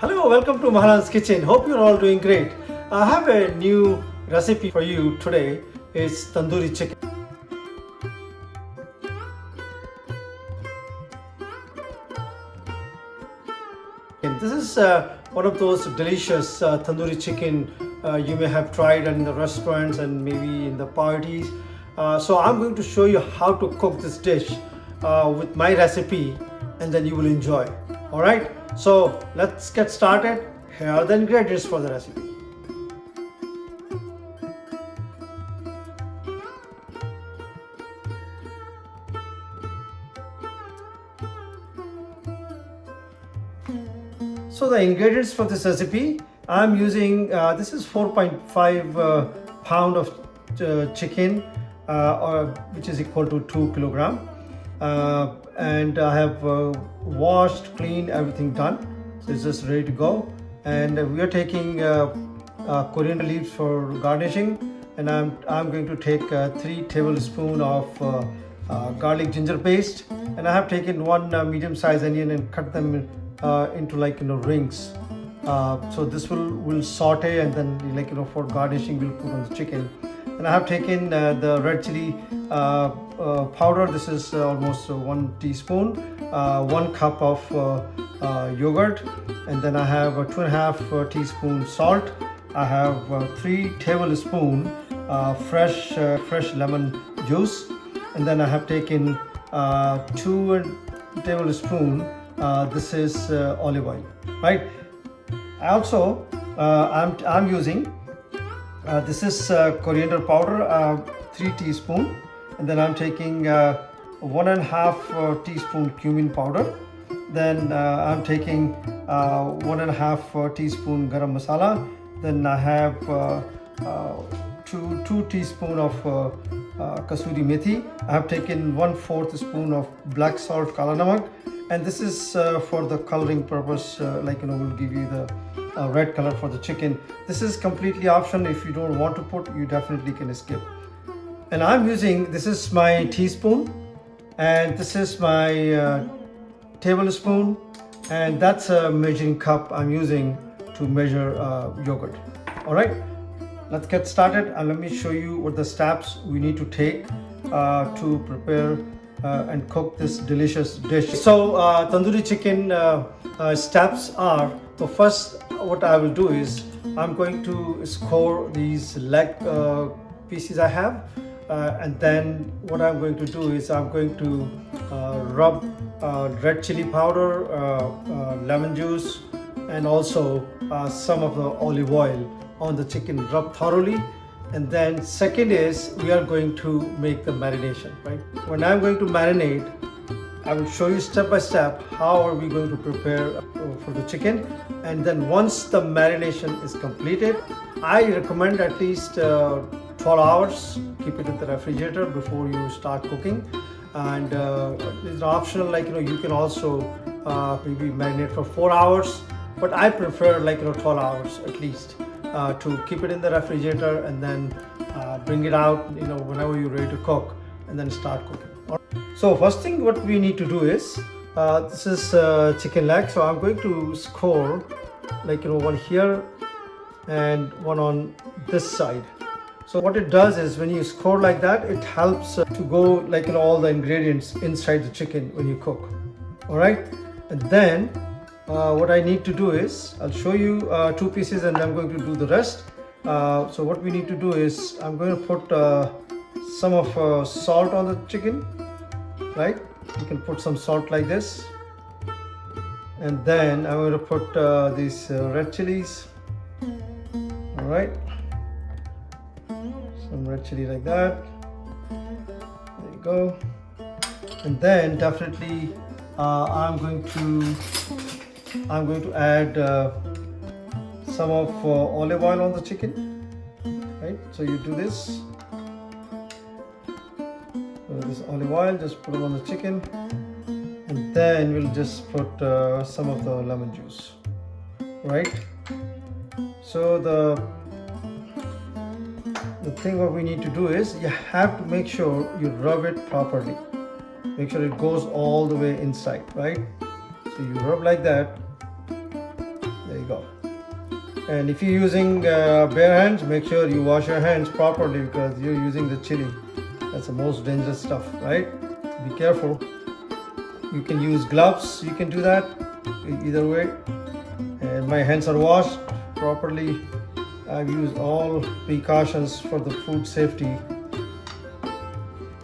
Hello, welcome to Mahalan's Kitchen. Hope you're all doing great. I have a new recipe for you today. It's Tandoori Chicken. And this is one of those delicious Tandoori Chicken you may have tried in the restaurants and maybe in the parties. So I'm going to show you how to cook this dish with my recipe, and then you will enjoy. All right. So let's get started. Here are the ingredients for the recipe. So the ingredients for this recipe, I'm using this is 4.5 pound of chicken, which is equal to 2 kilogram. And I have washed, cleaned, everything done. So it's just ready to go. And we are taking coriander leaves for garnishing. And I'm going to take 3 tablespoons of garlic ginger paste. And I have taken 1 medium-sized onion and cut them into rings. So this will saute, and then for garnishing we'll put on the chicken. And I have taken the red chili powder. This is almost 1 teaspoon, 1 cup of yogurt, and then I have 2.5 teaspoon salt. I have 3 tablespoon fresh lemon juice, and then I have taken 2 tablespoon. This is olive oil, right? I also I'm using this is coriander powder, 3 teaspoon, and then I'm taking 1.5 teaspoon cumin powder. Then I'm taking 1.5 teaspoon garam masala. Then I have 2 teaspoon of kasoori methi. I have taken 1/4 spoon of black salt kala namak, and this is for the coloring purpose. Will give you the red color for the chicken. This is completely optional. If you don't want to put, you definitely can skip. And I'm using, this is my teaspoon, and this is my tablespoon, and that's a measuring cup I'm using to measure yogurt. All right, let's get started, and let me show you what the steps we need to take to prepare and cook this delicious dish. So tandoori chicken steps are, so first what I will do is I'm going to score these leg pieces I have, and then what I'm going to do is I'm going to rub red chili powder, lemon juice, and also some of the olive oil on the chicken, rub thoroughly. And then second is we are going to make the marination, right? When I'm going to marinate, I will show you step by step how are we going to prepare for the chicken. And then once the marination is completed, I recommend at least 12 hours. Keep it in the refrigerator before you start cooking. And it's optional, you can also maybe marinate for 4 hours, but I prefer 12 hours at least to keep it in the refrigerator, and then bring it out whenever you're ready to cook, and then start cooking. So first thing what we need to do is this is chicken leg, so I'm going to score one here and one on this side. So what it does is when you score like that, it helps to go all the ingredients inside the chicken when you cook. All right, and then what I need to do is I'll show you 2 pieces, and I'm going to do the rest. So what we need to do is I'm going to put some of salt on the chicken, right? You can put some salt like this, and then I'm going to put these red chilies. All right, some red chili like that. There you go. And then definitely I'm going to add some of olive oil on the chicken, right? So you do this. This olive oil, just put it on the chicken, and then we'll just put some of the lemon juice, right? So the thing what we need to do is you have to make sure you rub it properly. Make sure it goes all the way inside, right? So you rub like that. There you go. And if you're using bare hands, make sure you wash your hands properly because you're using the chili. That's the most dangerous stuff, right? Be careful. You can use gloves, you can do that either way. And my hands are washed properly. I've used all precautions for the food safety.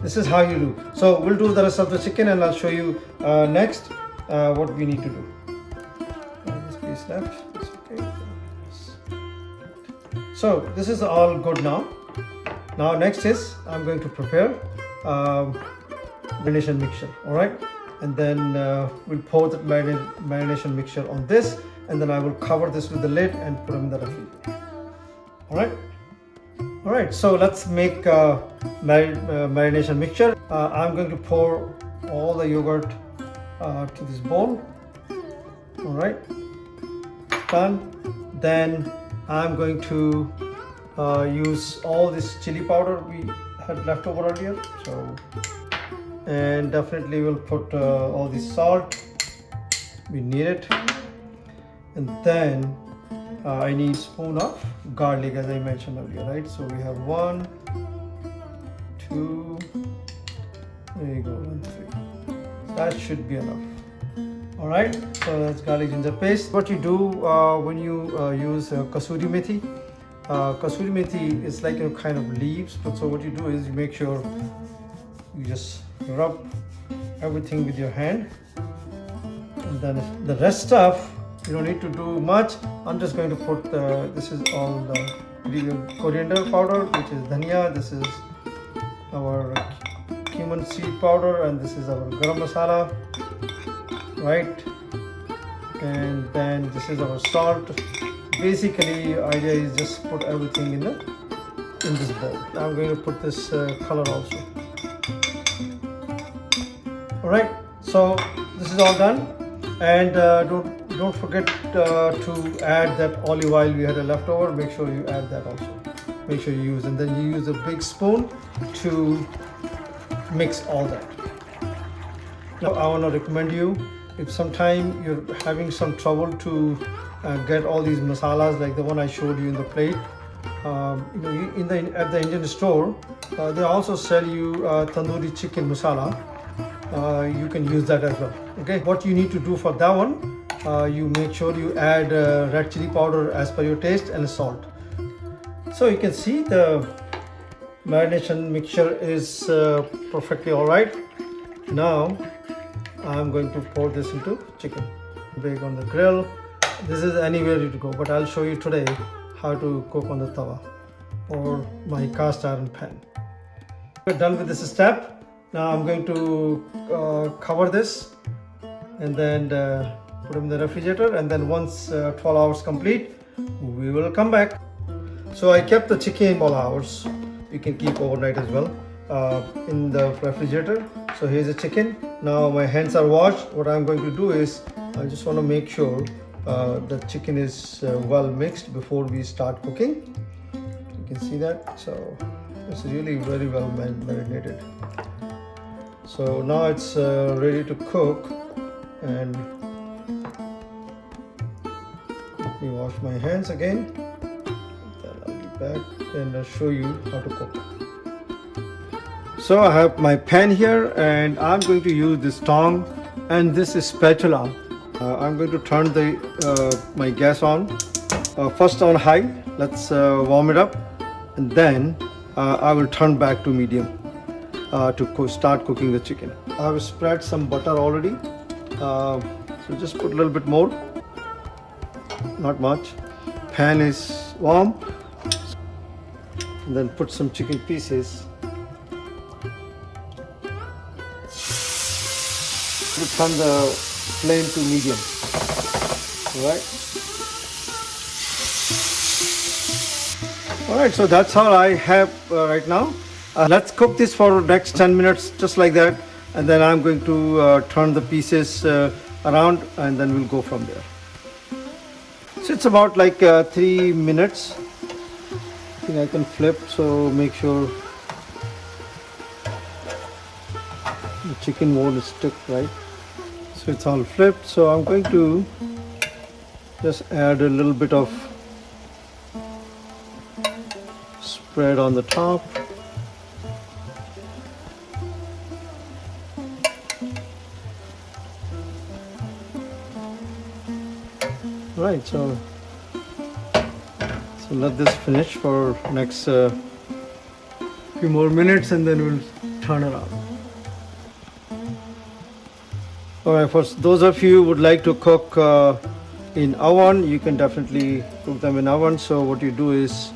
This is how you do. So we'll do the rest of the chicken and I'll show you next what we need to do. This piece left. It's okay. So this is all good now. Now next is I'm going to prepare marination mixture. All right, and then we'll pour the marination mixture on this, and then I will cover this with the lid and put them in the refrigerator. All right, so let's make marination mixture. I'm going to pour all the yogurt to this bowl. All right, done. Then I'm going to use all this chili powder we had left over earlier. So, and definitely we'll put all this salt. We need it. And then I need a spoon of garlic, as I mentioned earlier, right? So we have 1, 2, there you go, 1, 3. That should be enough. All right, so that's garlic ginger paste. What you do when you use Kasoori Methi, Kasoori Methi is like a kind of leaves, but so what you do is you make sure you just rub everything with your hand, and then the rest stuff you don't need to do much. I'm just going to put this is all the coriander powder, which is dhania. This is our cumin seed powder, and this is our garam masala, right? And then this is our salt. Basically, idea is just put everything in this bowl. I'm going to put this color also. All right, so this is all done, and don't forget to add that olive oil we had left over. Make sure you add that also. Make sure you use, and then you use a big spoon to mix all that. Now I want to recommend you, if sometime you're having some trouble to get all these masalas like the one I showed you in the plate, at the Indian store, they also sell you Tandoori Chicken masala. You can use that as well. Okay, what you need to do for that one, you make sure you add red chili powder as per your taste and salt. So you can see the marination mixture is perfectly all right. Now I'm going to pour this into chicken. Bake on the grill. This is anywhere you to go, but I'll show you today how to cook on the tawa or my cast iron pan. We're done with this step. Now I'm going to cover this and then put them in the refrigerator, and then once 12 hours complete, we will come back. So I kept the chicken 12 hours. You can keep overnight as well in the refrigerator. So here's the chicken. Now my hands are washed. What I'm going to do is I just want to make sure the chicken is well mixed before we start cooking. You can see that. So it's really very well marinated. So now it's ready to cook, and let me wash my hands again. Then I'll be back and I'll show you how to cook. So I have my pan here, and I'm going to use this tongue and this spatula. I'm going to turn my gas on. First on high. Let's warm it up, and then I will turn back to medium to start cooking the chicken. I have spread some butter already, so just put a little bit more, not much. Pan is warm, and then put some chicken pieces. We'll turn the flame to medium. All right, so that's all I have right now. Let's cook this for next 10 minutes just like that, and then I'm going to turn the pieces around, and then we'll go from there. So it's about like 3 minutes. I think I can flip, so make sure the chicken won't stick, right? So it's all flipped. So I'm going to Just add a little bit of spread on the top. Right, so let this finish for next few more minutes, and then we'll turn around. All right, for those of you who would like to cook in oven, you can definitely cook them in oven. So what you do is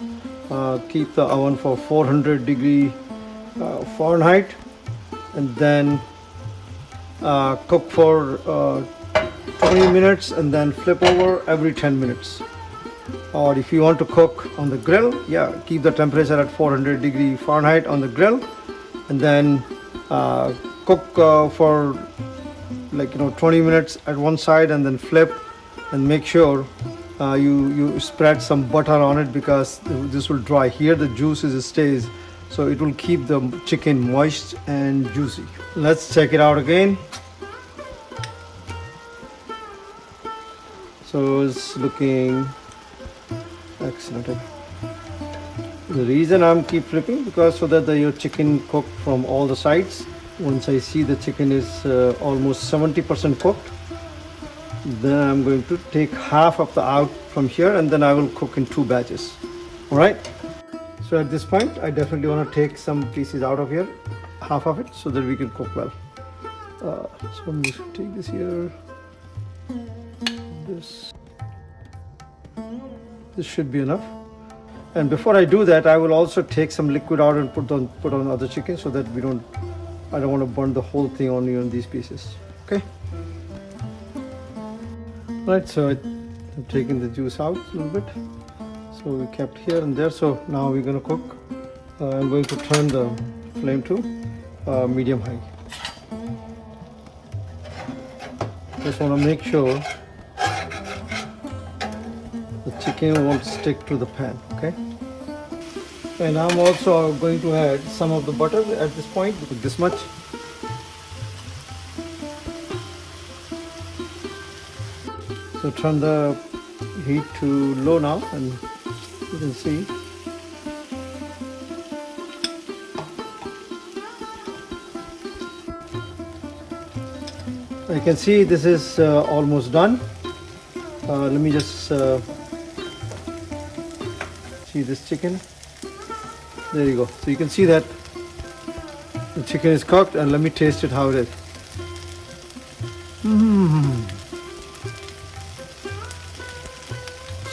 keep the oven for 400-degree Fahrenheit, and then cook for 20 minutes, and then flip over every 10 minutes. Or if you want to cook on the grill, yeah, keep the temperature at 400-degree Fahrenheit on the grill, and then cook for 20 minutes at one side, and then flip, and make sure you spread some butter on it, because this will dry. Here the juices stays, so it will keep the chicken moist and juicy. Let's check it out again. So it's looking excellent. The reason I'm keep flipping, because so that your chicken cook from all the sides. Once I see the chicken is almost 70% cooked, then I'm going to take half of the out from here, and then I will cook in 2 batches. All right. So at this point, I definitely want to take some pieces out of here, half of it, so that we can cook well. So I'm just take this here. This should be enough. And before I do that, I will also take some liquid out and put on other chicken, so that I don't want to burn the whole thing on these pieces. Okay. Right. So I'm taking the juice out a little bit. So we kept here and there. So now we're going to cook. I'm going to turn the flame to medium high. Just want to make sure the chicken won't stick to the pan. Okay. And I'm also going to add some of the butter at this point, this much. So turn the heat to low now, and you can see I can see this is almost done. Let me just see this chicken. There you go. So you can see that the chicken is cooked, and let me taste it how it is.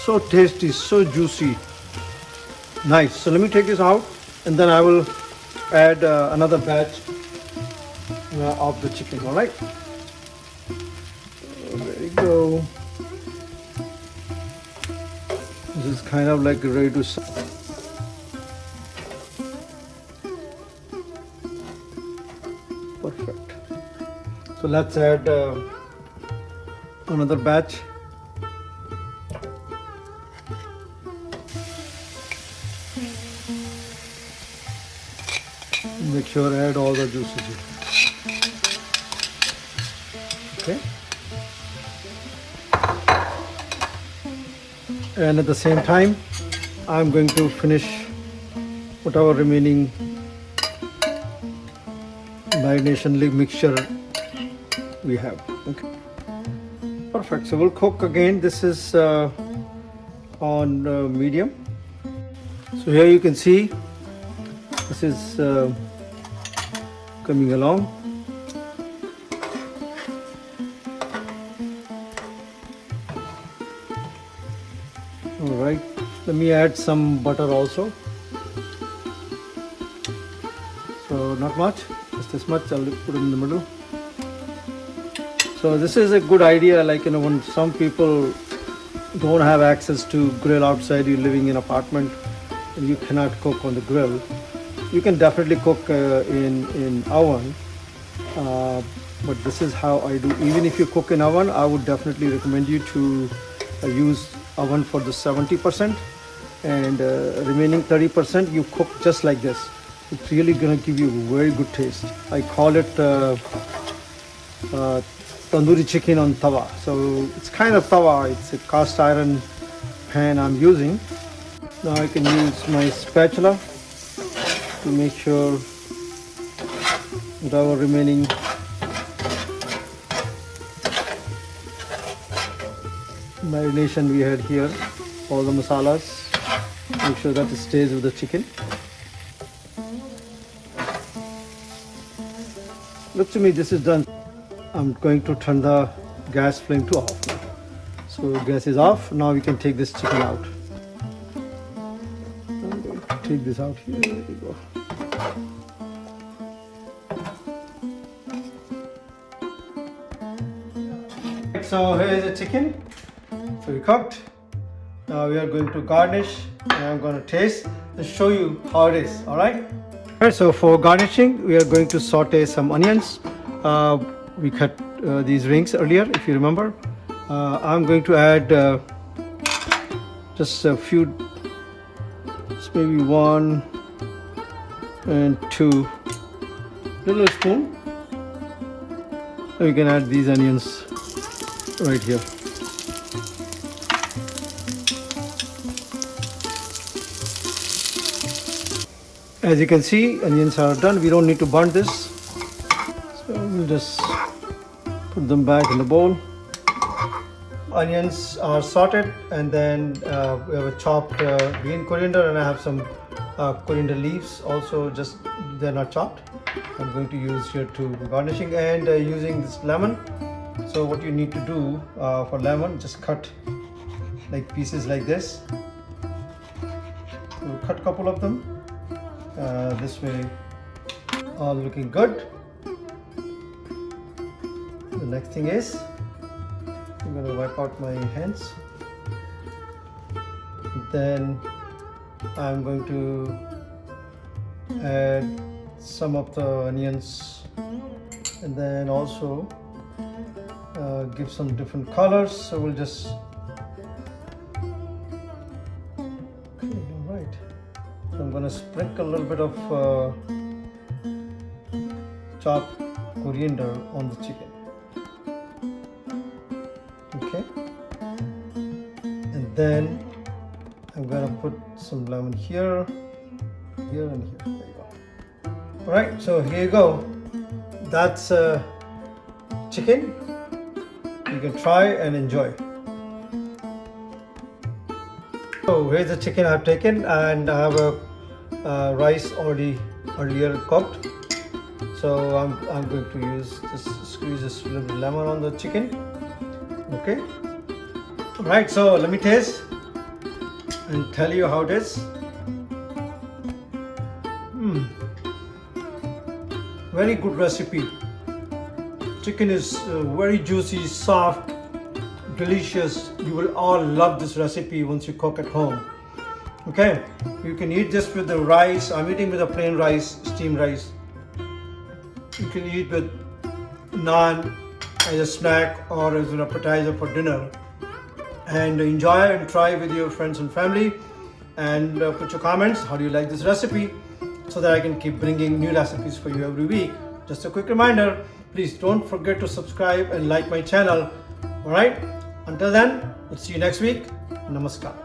So tasty, so juicy, nice. So let me take this out, and then I will add another batch of the chicken. All right. So there you go. This is kind of like ready to serve. Perfect. So let's add another batch. Make sure I add all the juices here. Okay. And at the same time, I'm going to finish whatever remaining marination mixture we have. Okay. Perfect. So we'll cook again. This is on medium. So here you can see this is coming along. All right, let me add some butter also. So not much, just this much. I'll put it in the middle. So this is a good idea, like when some people don't have access to grill outside, you're living in an apartment and you cannot cook on the grill. You can definitely cook in oven, but this is how I do. Even if you cook in oven, I would definitely recommend you to use oven for the 70%, and remaining 30% you cook just like this. It's really gonna give you very good taste. I call it tandoori chicken on tawa. So it's kind of tawa, it's a cast iron pan I'm using. Now I can use my spatula to make sure whatever remaining marination we had here, all the masalas, make sure that it stays with the chicken. Look to me, this is done. I'm going to turn the gas flame to off now. So gas is off. Now we can take this chicken out. I'm going to take this out here. There we go. So here is the chicken. So we cooked. Now we are going to garnish and I'm going to taste and show you how it is. Alright, so for garnishing we are going to saute some onions. We cut these rings earlier, if you remember. I'm going to add just a few, just maybe 1 and 2 little spoon. And we can add these onions right here. As you can see, onions are done. We don't need to burn this. So we'll just put them back in the bowl. Onions are sorted, and then we have a chopped green coriander, and I have some coriander leaves also, just they're not chopped. I'm going to use here to garnishing, and using this lemon. So what you need to do for lemon, just cut like pieces like this. We'll cut a couple of them. This way, all looking good. The next thing is, I'm going to wipe out my hands. Then I'm going to add some of the onions, and then also give some different colors. So we'll just, okay, all right. So I'm going to sprinkle a little bit of chopped coriander on the chicken. Okay, and then I'm going to put some lemon here, here, and here. There you go. All right, so here you go. That's chicken. You can try and enjoy. So here's the chicken I've taken, and I have a rice already earlier cooked. So I'm going to use just squeeze this little bit of lemon on the chicken. Okay. All right. So let me taste and tell you how it is. Very good recipe. Chicken is very juicy, soft, delicious. You will all love this recipe once you cook at home. Okay, you can eat this with the rice. I'm eating with a plain rice, steamed rice. You can eat with naan as a snack or as an appetizer for dinner. And enjoy and try with your friends and family. And put your comments. How do you like this recipe? So that I can keep bringing new recipes for you every week. Just a quick reminder, please don't forget to subscribe and like my channel. Alright, until then, we'll see you next week. Namaskar.